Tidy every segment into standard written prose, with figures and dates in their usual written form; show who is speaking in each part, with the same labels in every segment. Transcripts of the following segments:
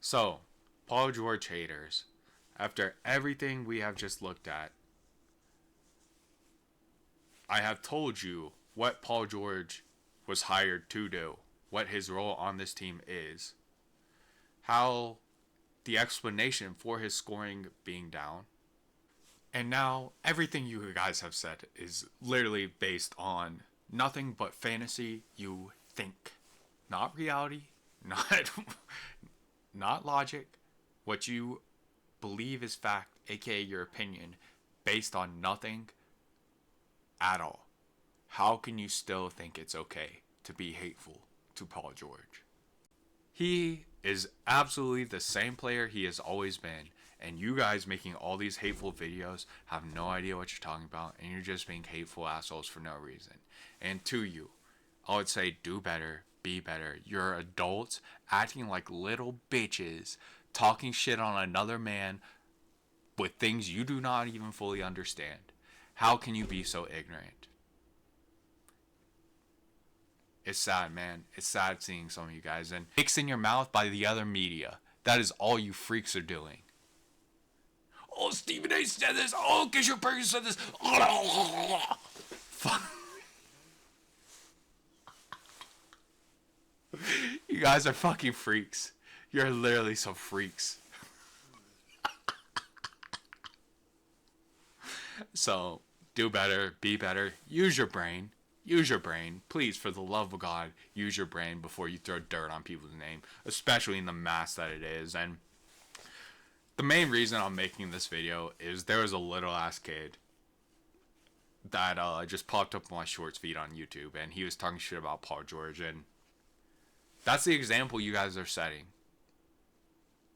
Speaker 1: So, Paul George haters, after everything we have just looked at, I have told you what Paul George was hired to do, what his role on this team is, how the explanation for his scoring being down. And now everything you guys have said is literally based on nothing but fantasy you think. Not reality, not not logic, what you believe is fact, aka your opinion, based on nothing at all. How can you still think it's okay to be hateful to Paul George? He is absolutely the same player he has always been, and you guys making all these hateful videos have no idea what you're talking about, and you're just being hateful assholes for no reason. And to you, I would say do better, be better. You're adults acting like little bitches, talking shit on another man with things you do not even fully understand. How can you be so ignorant? It's sad, man. It's sad seeing some of you guys and mixed in your mouth by the other media. That is all you freaks are doing. Oh, Stephen A said this. Oh, Kisher Perkins said this. Fuck. You guys are fucking freaks. You're literally some freaks. So, do better, be better, use your brain. Use your brain. Please, for the love of God, use your brain before you throw dirt on people's name, especially in the mass that it is. And the main reason I'm making this video is there was a little ass kid that just popped up on my shorts feed on YouTube, and he was talking shit about Paul George, and that's the example you guys are setting.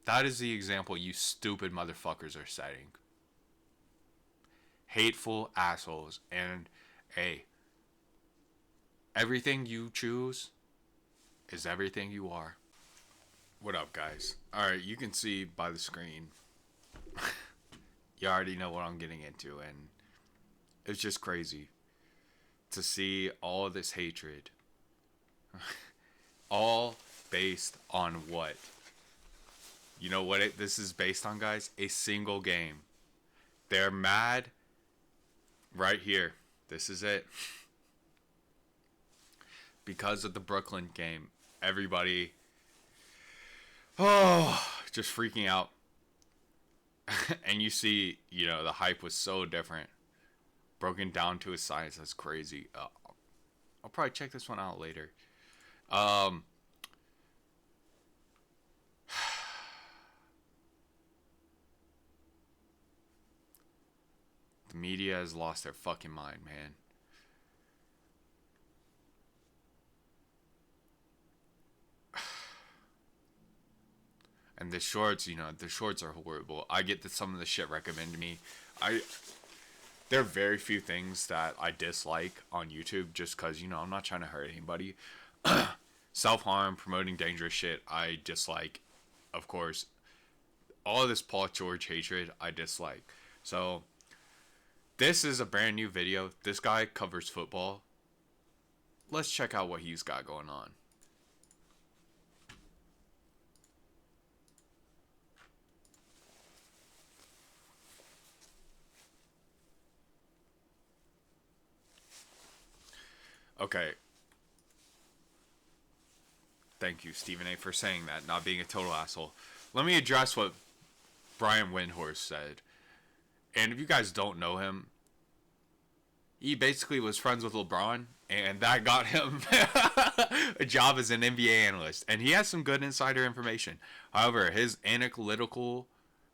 Speaker 1: That is the example you stupid motherfuckers are setting. Hateful assholes. And hey, everything you choose is everything you are. What up, guys? Alright, you can see by the screen. You already know what I'm getting into, and it's just crazy to see all this hatred. All based on what? You know what this is based on, guys? A single game. They're mad right here. This is it. Because of the Brooklyn game, everybody, just freaking out. And you see, the hype was so different. Broken down to a science. That's crazy. I'll probably check this one out later. The media has lost their fucking mind, man. And the shorts, the shorts are horrible. I get that some of the shit recommended to me. There are very few things that I dislike on YouTube just because, I'm not trying to hurt anybody. Self-harm, promoting dangerous shit, I dislike. Of course, all of this Paul George hatred, I dislike. So, this is a brand new video. This guy covers football. Let's check out what he's got going on. Okay. Thank you, Stephen A, for saying that, not being a total asshole. Let me address what Brian Windhorst said. And if you guys don't know him, he basically was friends with LeBron, and that got him a job as an NBA analyst. And he has some good insider information. However, his analytical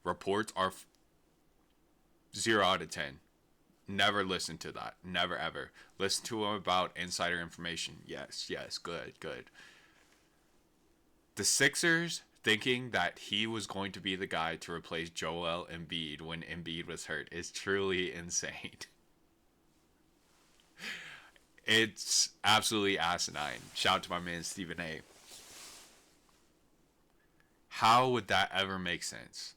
Speaker 1: reports are 0 out of 10. Never listen to that. Never, ever. Listen to him about insider information. Yes, good. The Sixers thinking that he was going to be the guy to replace Joel Embiid when Embiid was hurt is truly insane. It's absolutely asinine. Shout out to my man Stephen A. How would that ever make sense?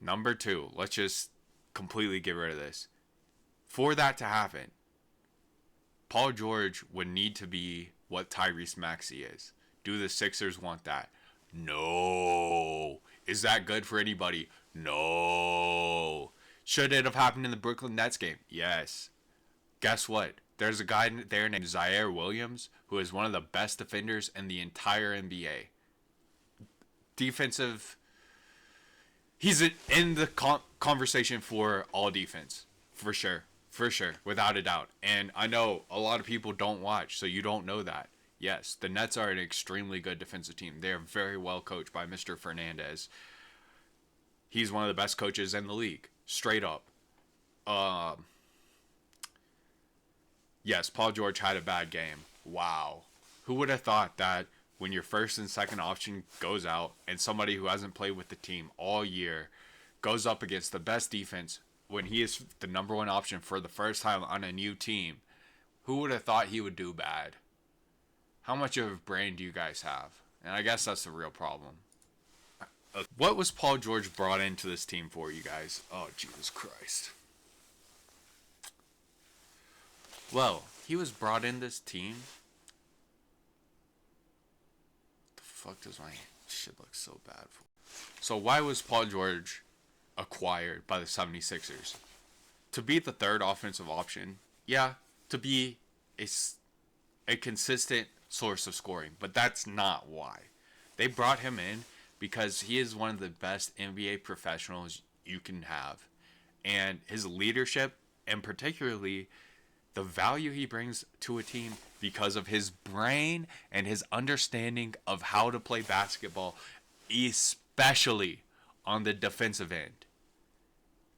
Speaker 1: Number 2, let's just completely get rid of this. For that to happen, Paul George would need to be what Tyrese Maxey is. Do the Sixers want that? No. Is that good for anybody? No. Should it have happened in the Brooklyn Nets game? Yes. Guess what? There's a guy there named Zaire Williams who is one of the best defenders in the entire NBA. Defensive. He's in the conversation for all defense. For sure. For sure. Without a doubt. And I know a lot of people don't watch, so you don't know that. Yes, the Nets are an extremely good defensive team. They are very well coached by Mr. Fernandez. He's one of the best coaches in the league. Straight up. Yes, Paul George had a bad game. Wow. Who would have thought that when your first and second option goes out and somebody who hasn't played with the team all year goes up against the best defense when he is the number one option for the first time on a new team, who would have thought he would do bad? How much of a brain do you guys have? And I guess that's the real problem. What was Paul George brought into this team for, you guys? Oh, Jesus Christ. Well, he was brought in this team. The fuck does my shit look so bad for? So why was Paul George acquired by the 76ers? To be the third offensive option. Yeah, to be a consistent source of scoring. But that's not why. They brought him in because he is one of the best NBA professionals you can have. And his leadership, and particularly the value he brings to a team because of his brain and his understanding of how to play basketball, especially on the defensive end.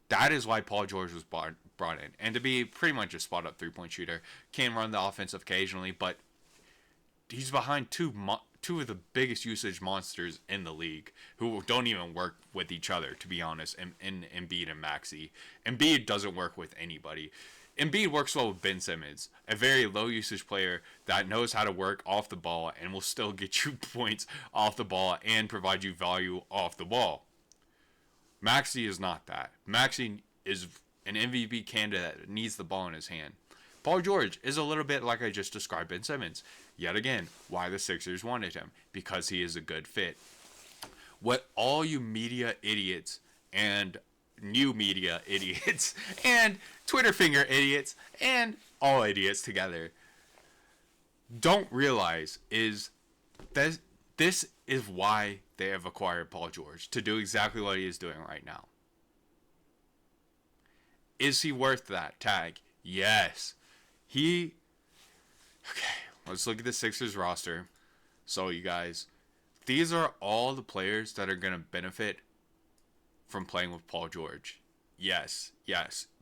Speaker 1: That is why Paul George was brought in. And to be pretty much a spot-up three-point shooter. Can run the offense occasionally, but he's behind two of the biggest usage monsters in the league who don't even work with each other, to be honest, in Embiid and Maxey. Embiid doesn't work with anybody. Embiid works well with Ben Simmons, a very low usage player that knows how to work off the ball and will still get you points off the ball and provide you value off the ball. Maxey is not that. Maxey is an MVP candidate that needs the ball in his hand. Paul George is a little bit like I just described Ben Simmons. Yet again, why the Sixers wanted him? Because he is a good fit. What all you media idiots and new media idiots and Twitter finger idiots and all idiots together don't realize is that this is why they have acquired Paul George, to do exactly what he is doing right now. Is he worth that tag? Yes. Okay, let's look at the Sixers roster. So, you guys, these are all the players that are going to benefit from playing with Paul George. Yes.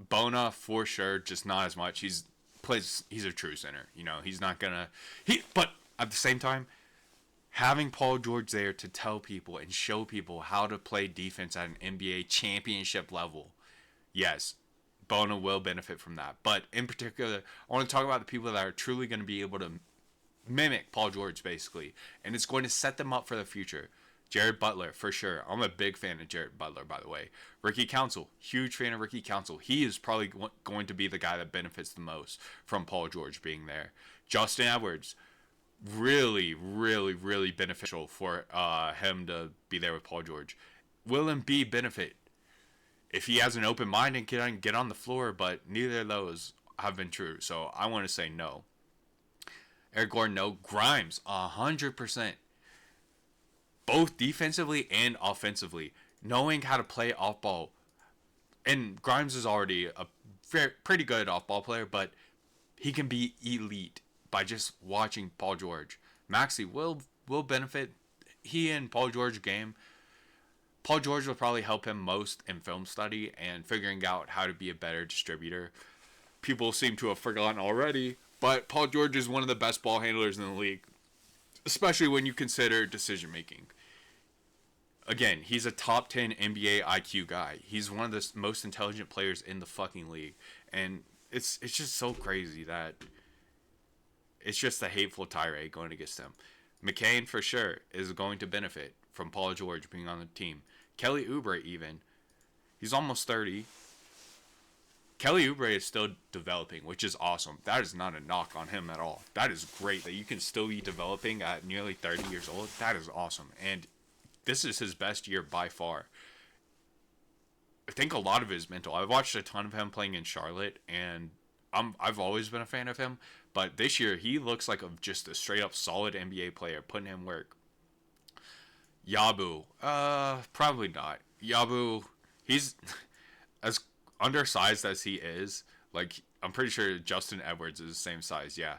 Speaker 1: Bona, for sure, just not as much. He's a true center. You know, he's not going to... But at the same time, having Paul George there to tell people and show people how to play defense at an NBA championship level, yes, Bona will benefit from that. But in particular, I want to talk about the people that are truly going to be able to mimic Paul George, basically. And it's going to set them up for the future. Jared Butler, for sure. I'm a big fan of Jared Butler, by the way. Ricky Council, huge fan of Ricky Council. He is probably going to be the guy that benefits the most from Paul George being there. Justin Edwards, really, really, really beneficial for him to be there with Paul George. Will Embiid benefit if he has an open mind and can get on the floor? But neither of those have been true, so I want to say no. Eric Gordon, no. Grimes, 100%. Both defensively and offensively, knowing how to play off ball. And Grimes is already a pretty good off ball player, but he can be elite by just watching Paul George. Maxey will benefit. He and Paul George game. Paul George will probably help him most in film study and figuring out how to be a better distributor. People seem to have forgotten already, but Paul George is one of the best ball handlers in the league, especially when you consider decision making. Again, he's a top 10 NBA IQ guy. He's one of the most intelligent players in the fucking league. And it's just so crazy that it's just a hateful tirade going against him. McCain, for sure, is going to benefit from Paul George being on the team. Kelly Oubre, even. He's almost 30. Kelly Oubre is still developing, which is awesome. That is not a knock on him at all. That is great that you can still be developing at nearly 30 years old. That is awesome. And this is his best year by far. I think a lot of it is mental. I've watched a ton of him playing in Charlotte, and I've always been a fan of him. But this year, he looks like just a straight up solid NBA player, putting him work. Yabu, probably not. Yabu, he's as undersized as he is. Like, I'm pretty sure Justin Edwards is the same size. Yeah,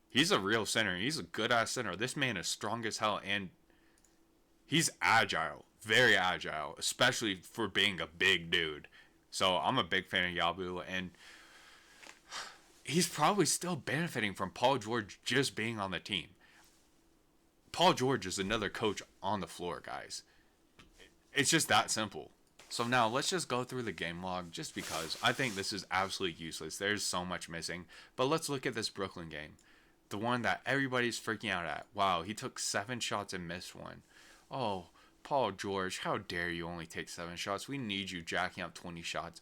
Speaker 1: he's a real center. He's a good ass center. This man is strong as hell, and he's agile, very agile, especially for being a big dude. So I'm a big fan of Yabu, and he's probably still benefiting from Paul George just being on the team. Paul George is another coach on the floor, guys. It's just that simple. So now let's just go through the game log just because I think this is absolutely useless. There's so much missing. But let's look at this Brooklyn game. The one that everybody's freaking out at. Wow, he took 7 shots and missed one. Oh, Paul George, how dare you only take 7 shots? We need you jacking up 20 shots.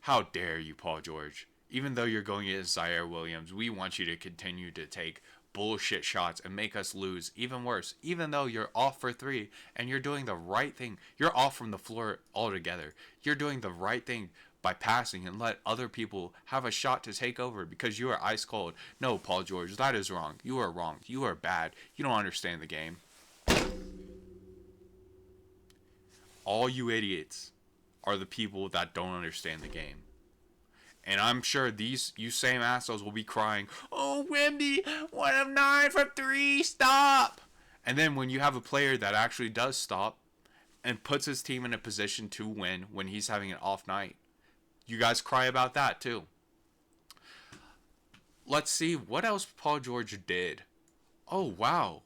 Speaker 1: How dare you, Paul George? Even though you're going against Zaire Williams, we want you to continue to take bullshit shots and make us lose. Even worse, even though you're off for 3 and you're doing the right thing, you're off from the floor altogether. You're doing the right thing by passing and let other people have a shot to take over because you are ice cold. No, Paul George, that is wrong. You are wrong. You are bad. You don't understand the game. All you idiots are the people that don't understand the game. And I'm sure you same assholes will be crying, "Oh, Wemby, 1 of 9 for 3, stop!" And then when you have a player that actually does stop and puts his team in a position to win when he's having an off night, you guys cry about that too. Let's see what else Paul George did. Oh, wow.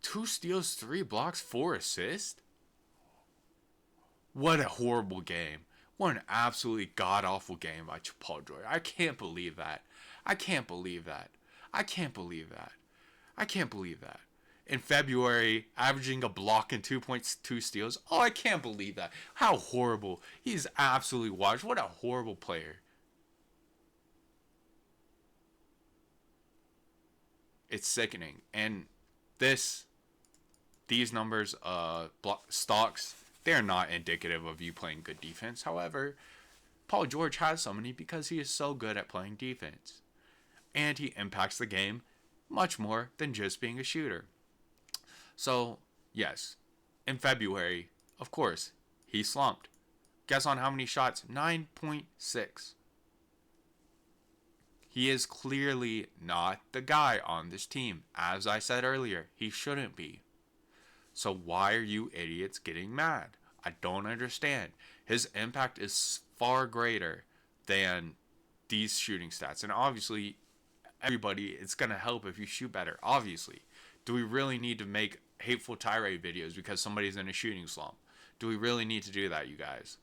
Speaker 1: 2 steals, 3 blocks, 4 assists? What a horrible game. What an absolutely god-awful game by Paul George. I can't believe that. I can't believe that. I can't believe that. I can't believe that. In February, averaging a block and 2.2 steals. Oh, I can't believe that. How horrible. He's absolutely washed. What a horrible player. It's sickening. And these numbers, stocks, they're not indicative of you playing good defense. However, Paul George has so many because he is so good at playing defense. And he impacts the game much more than just being a shooter. So, yes, in February, of course, he slumped. Guess on how many shots? 9.6. He is clearly not the guy on this team. As I said earlier, he shouldn't be. So why are you idiots getting mad? I don't understand. His impact is far greater than these shooting stats. And obviously, everybody, it's going to help if you shoot better. Obviously. Do we really need to make hateful tirade videos because somebody's in a shooting slump? Do we really need to do that, you guys?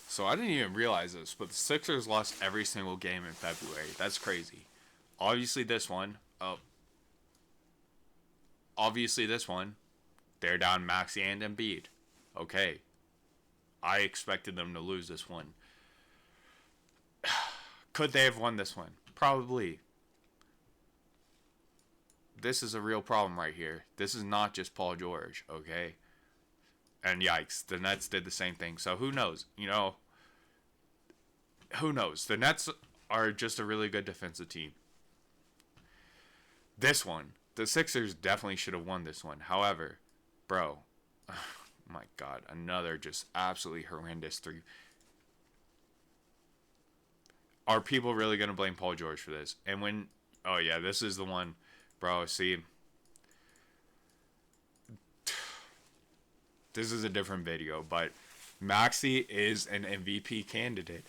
Speaker 1: So I didn't even realize this, but the Sixers lost every single game in February. That's crazy. Obviously this one, they're down Maxey and Embiid. Okay. I expected them to lose this one. Could they have won this one? Probably. This is a real problem right here. This is not just Paul George, okay? And yikes, the Nets did the same thing. So who knows? Who knows? The Nets are just a really good defensive team. This one, the Sixers definitely should have won this one. However, bro, oh my God, another just absolutely horrendous 3. Are people really going to blame Paul George for this? And oh yeah, this is the one, bro, see, this is a different video, but Maxey is an MVP candidate.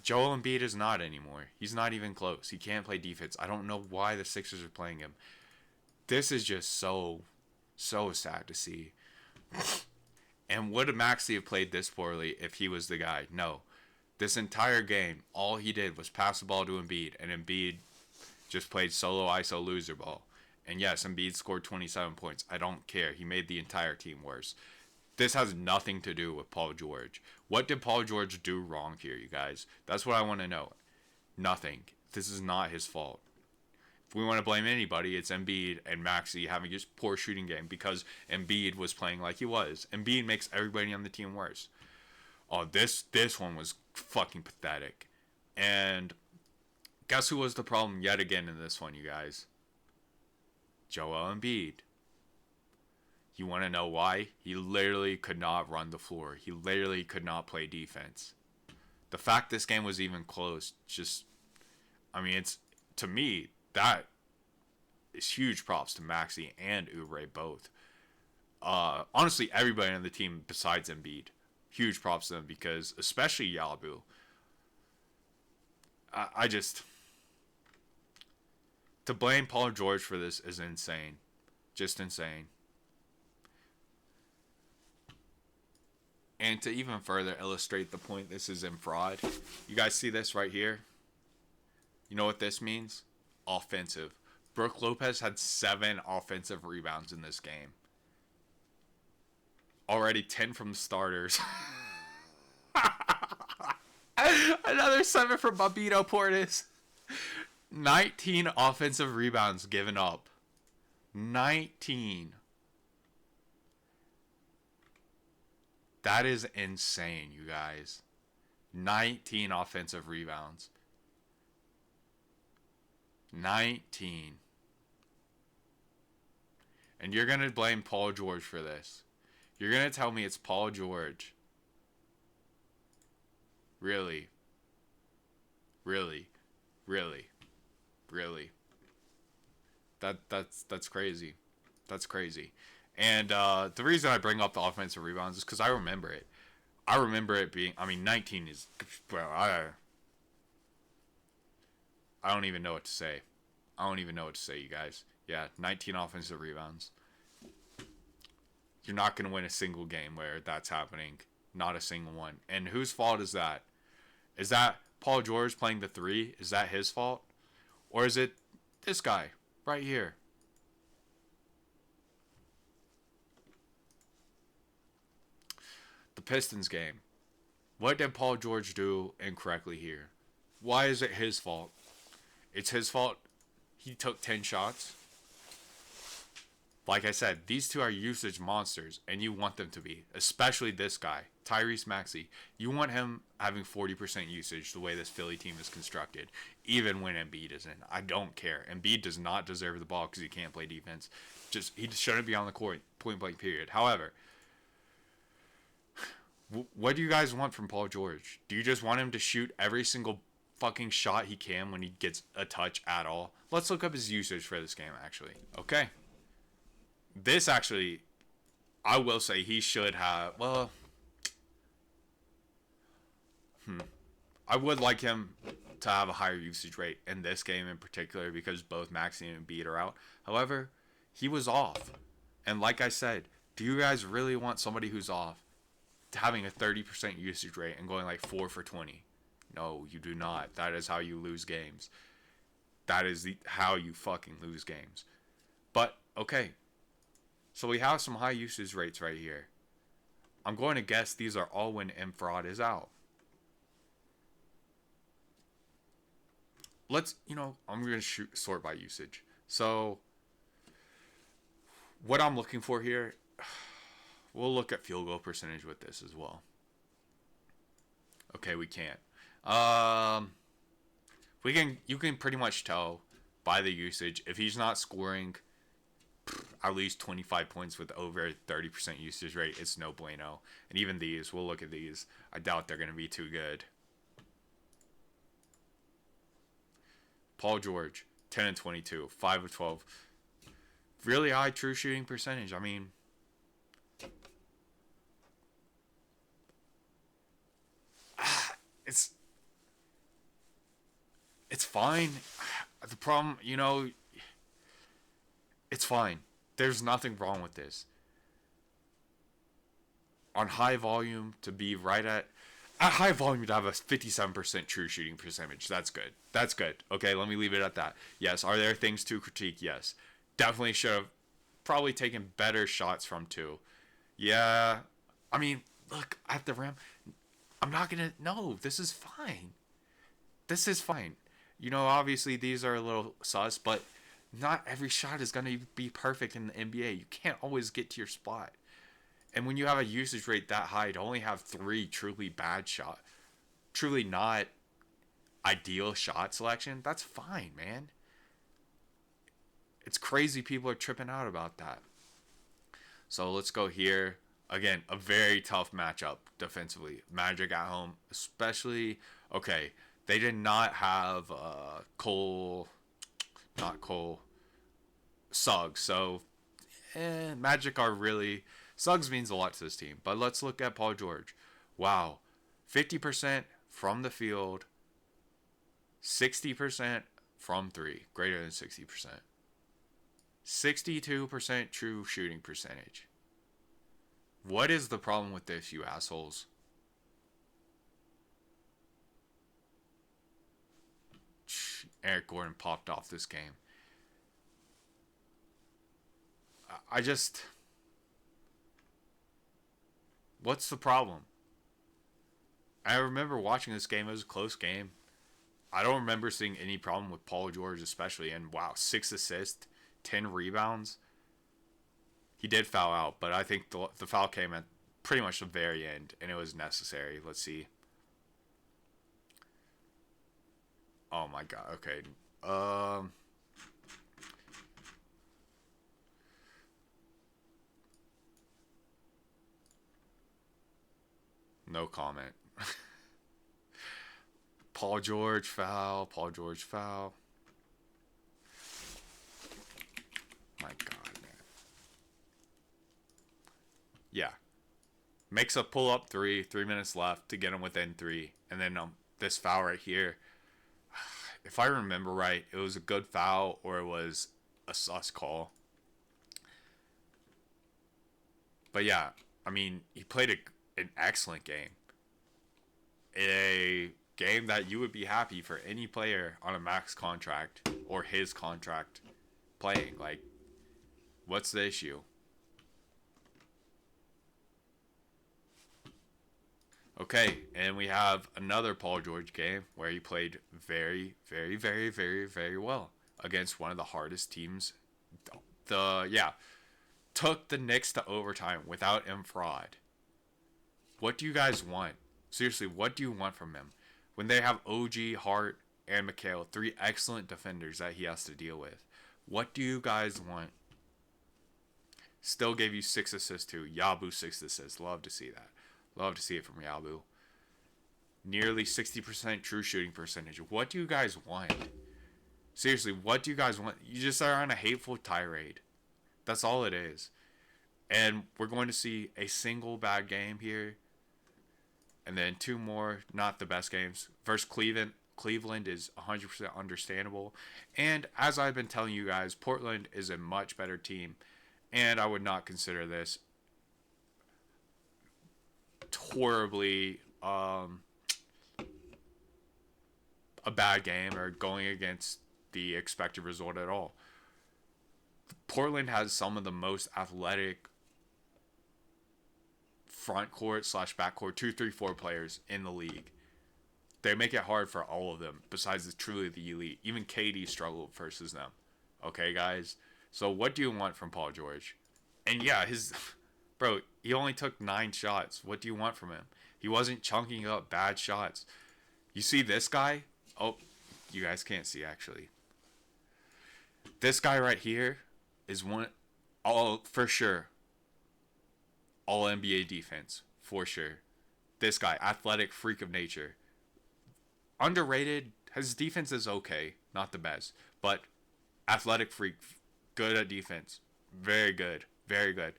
Speaker 1: Joel Embiid is not anymore. He's not even close. He can't play defense. I don't know why the Sixers are playing him. This is just so sad to see. And would Maxey have played this poorly if he was the guy? No. This entire game, all he did was pass the ball to Embiid, and Embiid just played solo ISO loser ball. And yes, Embiid scored 27 points. I don't care. He made the entire team worse. This has nothing to do with Paul George. What did Paul George do wrong here, you guys? That's what I want to know. Nothing. This is not his fault. If we want to blame anybody, it's Embiid and Maxey having just poor shooting game because Embiid was playing like he was. Embiid makes everybody on the team worse. Oh, this one was fucking pathetic. And guess who was the problem yet again in this one, you guys? Joel Embiid. You want to know why? He literally could not run the floor. He literally could not play defense. The fact this game was even close, just, I mean, it's, to me, that is huge props to Maxey and Oubre both. Honestly, everybody on the team besides Embiid, huge props to them because, especially Yalabu. I just, to blame Paul George for this is insane. Just insane. And to even further illustrate the point this is in fraud, you guys see this right here? You know what this means? Offensive. Brook Lopez had 7 offensive rebounds in this game. Already 10 from the starters. Another 7 from Bobito Portis. 19 offensive rebounds given up. 19. That is insane, you guys. 19 offensive rebounds. 19. And you're going to blame Paul George for this. You're going to tell me it's Paul George. Really? Really? Really? Really? That's crazy. That's crazy. And the reason I bring up the offensive rebounds is because I remember it. I remember it being, I mean, 19 is, well, I don't even know what to say. I don't even know what to say, you guys. Yeah, 19 offensive rebounds. You're not going to win a single game where that's happening. Not a single one. And whose fault is that? Is that Paul George playing the 3? Is that his fault? Or is it this guy right here? The Pistons game. What did Paul George do incorrectly here? Why is it his fault? It's his fault. He took 10 shots. Like I said, these two are usage monsters, and you want them to be. Especially this guy, Tyrese Maxey. You want him having 40% usage the way this Philly team is constructed, even when Embiid isn't. I don't care. Embiid does not deserve the ball because he can't play defense. He just shouldn't be on the court, point blank period. However, what do you guys want from Paul George? Do you just want him to shoot every single fucking shot he can when he gets a touch at all? Let's look up his usage for this game, actually. Okay. This actually, I will say he should have, well, I would like him to have a higher usage rate in this game in particular because both Maxey and Embiid are out. However, he was off. And like I said, do you guys really want somebody who's off having a 30% usage rate and going like 4 for 20? No, you do not. That is how you lose games. That is how you fucking lose games. But, okay. So we have some high usage rates right here. I'm going to guess these are all when Infrared is out. Let's, I'm going to sort by usage. So, what I'm looking for here, we'll look at field goal percentage with this as well. Okay, we can't. You can pretty much tell by the usage if he's not scoring at least 25 points with over 30% usage rate, it's no bueno. And even these, we'll look at these. I doubt they're going to be too good. Paul George, 10 and 22, 5 of 12. Really high true shooting percentage. I mean, it's fine. The problem, it's fine. There's nothing wrong with this. On high volume, to be right at high volume, to have a 57% true shooting percentage. That's good. That's good. Okay, let me leave it at that. Yes, are there things to critique? Yes. Definitely should have probably taken better shots from 2. Yeah, I mean, look at the rim. I'm not gonna. No, this is fine. This is fine. Obviously these are a little sus, but not every shot is gonna be perfect in the NBA. You can't always get to your spot. And when you have a usage rate that high, to only have three truly bad shot, truly not ideal shot selection, that's fine, man. It's crazy people are tripping out about that. So let's go here. Again, a very tough matchup defensively. Magic at home, especially. Okay, they did not have Suggs. So, Magic are really. Suggs means a lot to this team. But let's look at Paul George. Wow. 50% from the field, 60% from three, greater than 60%. 62% true shooting percentage. What is the problem with this, you assholes? Eric Gordon popped off this game. I just... What's the problem? I remember watching this game. It was a close game. I don't remember seeing any problem with Paul George especially. And wow, 6 assists, 10 rebounds. He did foul out, but I think the foul came at pretty much the very end, and it was necessary. Let's see. Oh my god, okay. No comment. Paul George foul. Paul George foul. My god, man. Yeah. Makes a pull up 3 minutes left to get him within 3. And then this foul right here. If I remember right, it was a good foul or it was a sus call. But yeah, I mean, he played an excellent game. A game that you would be happy for any player on a max contract or his contract playing. Like, what's the issue? Okay, and we have another Paul George game where he played very, very, very, very, very well against one of the hardest teams. Took the Knicks to overtime without fraud. What do you guys want? Seriously, what do you want from him? When they have OG, Hart, and McHale, 3 excellent defenders that he has to deal with. What do you guys want? Still gave you 6 assists too. Yabu 6 assists. Love to see that. Love to see it from Yabu. Nearly 60% true shooting percentage. What do you guys want? Seriously, what do you guys want? You just are on a hateful tirade. That's all it is. And we're going to see a single bad game here. And then 2 more, not the best games. Versus Cleveland. Cleveland is 100% understandable. And as I've been telling you guys, Portland is a much better team. And I would not consider this horribly a bad game or going against the expected result at all. Portland has some of the most athletic front court / back court 2, 3, 4 players in the league. They make it hard for all of them besides truly the elite. Even KD struggled versus them. Okay, guys? So what do you want from Paul George? And yeah, bro, he only took 9 shots. What do you want from him? He wasn't chunking up bad shots. You see this guy? Oh, you guys can't see actually. This guy right here is for sure. All NBA defense, for sure. This guy, athletic freak of nature. Underrated. His defense is okay, not the best, but athletic freak, good at defense, very good, very good.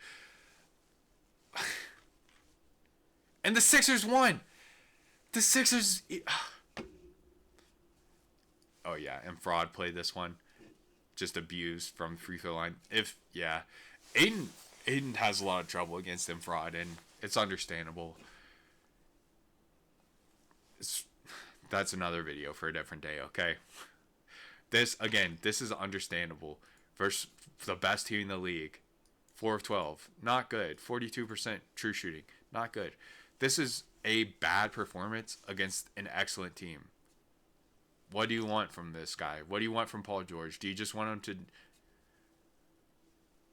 Speaker 1: And the Sixers won. The Sixers. Oh yeah, and Fraud played this one. Just abused from free throw line. Aiden has a lot of trouble against Fraud, and it's understandable. That's another video for a different day, okay? This is understandable. Versus the best team in the league. 4 of 12. Not good. 42% true shooting. Not good. This is a bad performance against an excellent team. What do you want from this guy? What do you want from Paul George? Do you just want him to?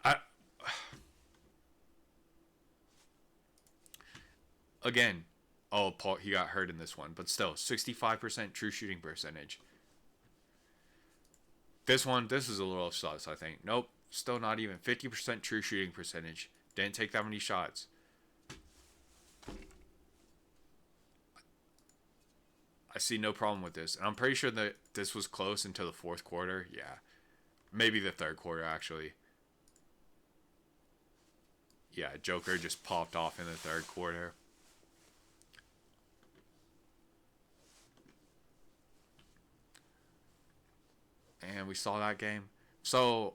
Speaker 1: I again. Oh, Paul, he got hurt in this one, but still, 65% true shooting percentage. This is a little sus, I think. Nope, still not even 50% true shooting percentage. Didn't take that many shots. I see no problem with this. And I'm pretty sure that this was close until the fourth quarter. Yeah. Maybe the third quarter, actually. Yeah, Joker just popped off in the third quarter. And we saw that game. So,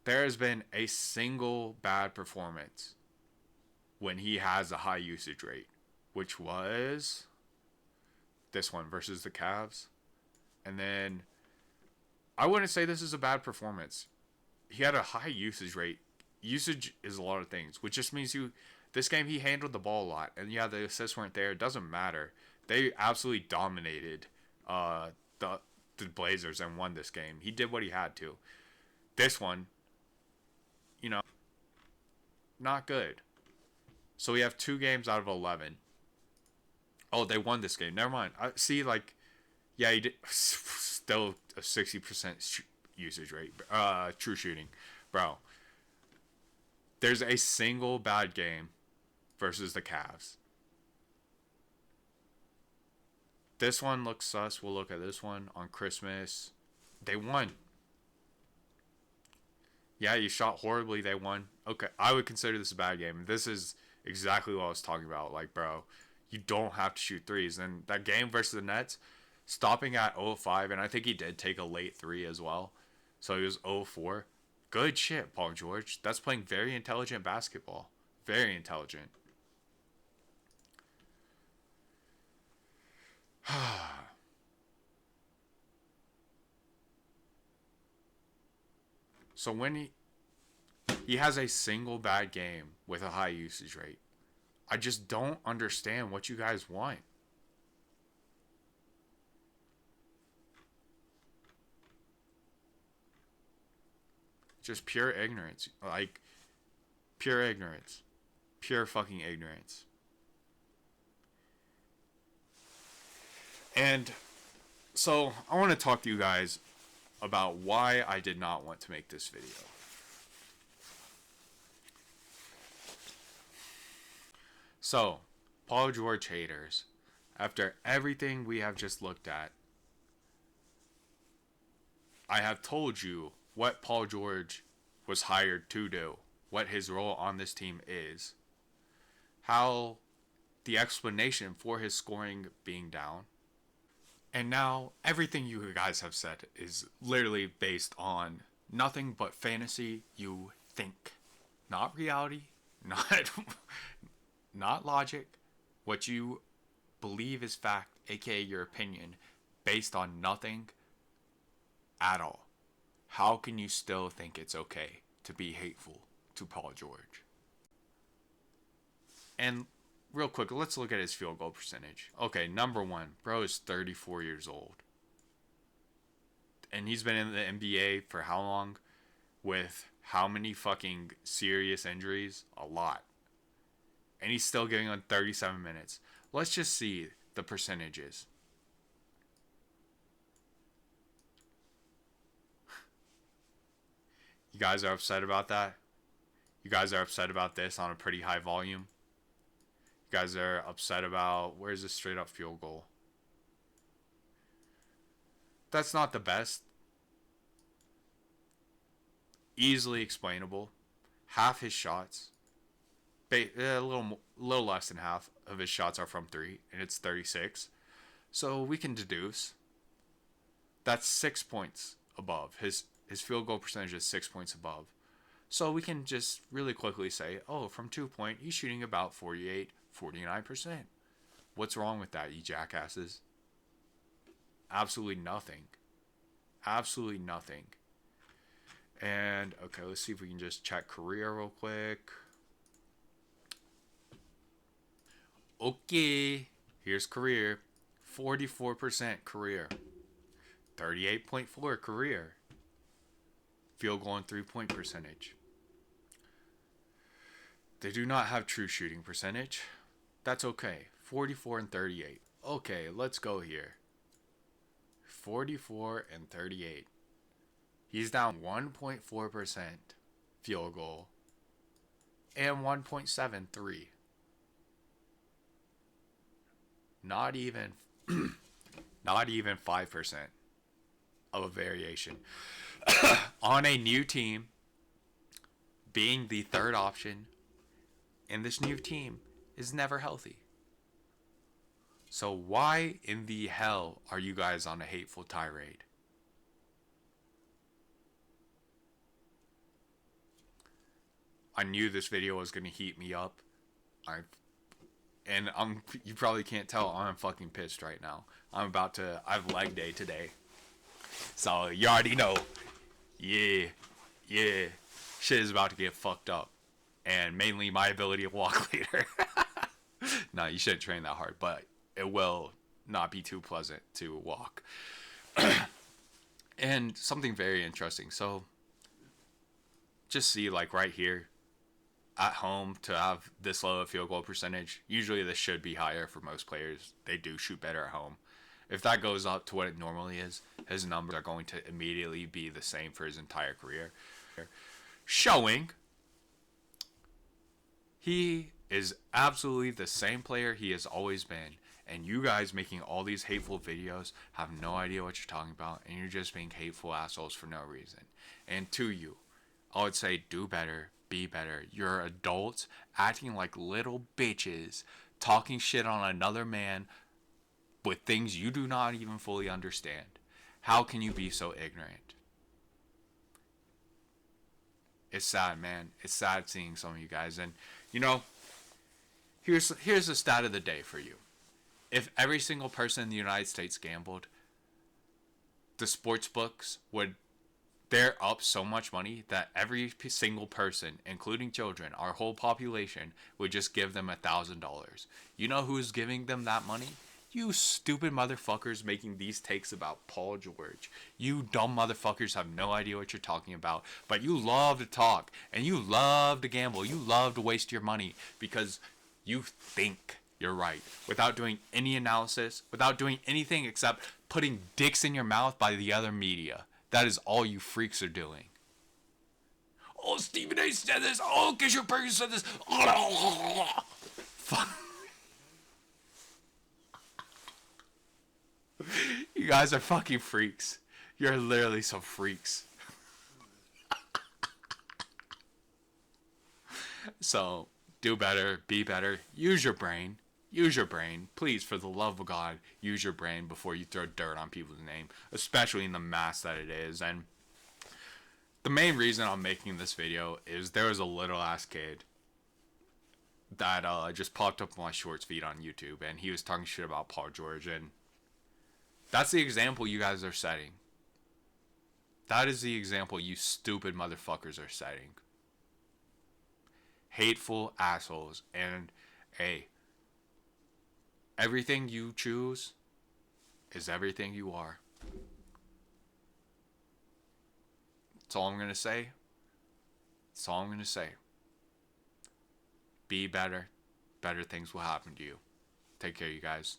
Speaker 1: there has been a single bad performance when he has a high usage rate, which was this one versus the Cavs. And then I wouldn't say this is a bad performance. He had a high usage rate. Usage is a lot of things, which just means this game he handled the ball a lot. And yeah, the assists weren't there. It doesn't matter. They absolutely dominated the Blazers and won this game. He did what he had to. This one, you know, not good. So we have 2 games out of 11. Oh, they won this game. Never mind. I see, like, yeah, he did. Still a 60% usage rate. True shooting, bro. There's a single bad game versus the Cavs. This one looks sus. We'll look at this one on Christmas. They won. Yeah, you shot horribly. They won. Okay, I would consider this a bad game. This is exactly what I was talking about. Like, bro, you don't have to shoot threes. And that game versus the Nets, stopping at 0-5, and I think he did take a late 3 as well. So he was 0-4. Good shit, Paul George. That's playing very intelligent basketball. Very intelligent. So when he has a single bad game with a high usage rate, I just don't understand what you guys want. Just pure ignorance. Like, pure ignorance. Pure fucking ignorance. And so I want to talk to you guys about why I did not want to make this video. So, Paul George haters, after everything we have just looked at, I have told you what Paul George was hired to do, what his role on this team is, how the explanation for his scoring being down. And now everything you guys have said is literally based on nothing but fantasy you think. Not reality, not logic, what you believe is fact, aka your opinion, based on nothing at all. How can you still think it's okay to be hateful to Paul George? And real quick, let's look at his field goal percentage. Okay, number one, bro is 34 years old. And he's been in the NBA for how long? With how many fucking serious injuries? A lot. And he's still getting on 37 minutes. Let's just see the percentages. You guys are upset about that? You guys are upset about this on a pretty high volume? You guys are upset about, where's this straight up field goal? That's not the best. Easily explainable. Half his shots, a little less than half of his shots are from 3, and it's 36. So we can deduce that's 6 points above. His field goal percentage is 6 points above. So we can just really quickly say, oh, from 2-point, he's shooting about 49%. What's wrong with that, you jackasses? Absolutely nothing. Absolutely nothing. And, okay, let's see if we can just check career real quick. Okay, here's career. 44% career. 38.4 career. Field goal and 3-point percentage. They do not have true shooting percentage. That's okay. 44 and 38. Okay, let's go here. 44 and 38. He's down 1.4% field goal and 1.73. Not even not even 5% of a variation. On a new team, being the third option in this new team is never healthy. So why in the hell are you guys on a hateful tirade? I knew this video was going to heat me up. You probably can't tell, I'm fucking pissed right now. I have leg day today. So you already know. Yeah. Shit is about to get fucked up. And mainly my ability to walk later. No, you shouldn't train that hard, but it will not be too pleasant to walk. And something very interesting. So just see, like, right here at home, to have this low of field goal percentage. Usually this should be higher for most players. They do shoot better at home. If that goes up to what it normally is, his numbers are going to immediately be the same for his entire career. Showing he is absolutely the same player he has always been. And you guys making all these hateful videos have no idea what you're talking about. And you're just being hateful assholes for no reason. And to you, I would say do better, be better. You're adults acting like little bitches, talking shit on another man with things you do not even fully understand. How can you be so ignorant? It's sad, man. It's sad seeing some of you guys. And, you know, here's the stat of the day for you. If every single person in the United States gambled, the sports books they're up so much money that every single person, including children, our whole population, would just give them $1,000. You know who's giving them that money? You stupid motherfuckers making these takes about Paul George. You dumb motherfuckers have no idea what you're talking about. But you love to talk. And you love to gamble. You love to waste your money. Because you think you're right. Without doing any analysis. Without doing anything except putting dicks in your mouth by the other media. That is all you freaks are doing. Oh, Stephen A. said this. Oh, Kisher Perkins said this. Fuck. You guys are fucking freaks. You're literally some freaks. So, do better, be better, use your brain. Use your brain. Please, for the love of God, use your brain before you throw dirt on people's name, especially in the mass that it is. And the main reason I'm making this video is there was a little ass kid that just popped up on my shorts feed on YouTube, and he was talking shit about Paul George, and that's the example you guys are setting. That is the example you stupid motherfuckers are setting. Hateful assholes. And, hey, everything you choose is everything you are. That's all I'm going to say. That's all I'm going to say. Be better. Better things will happen to you. Take care, you guys.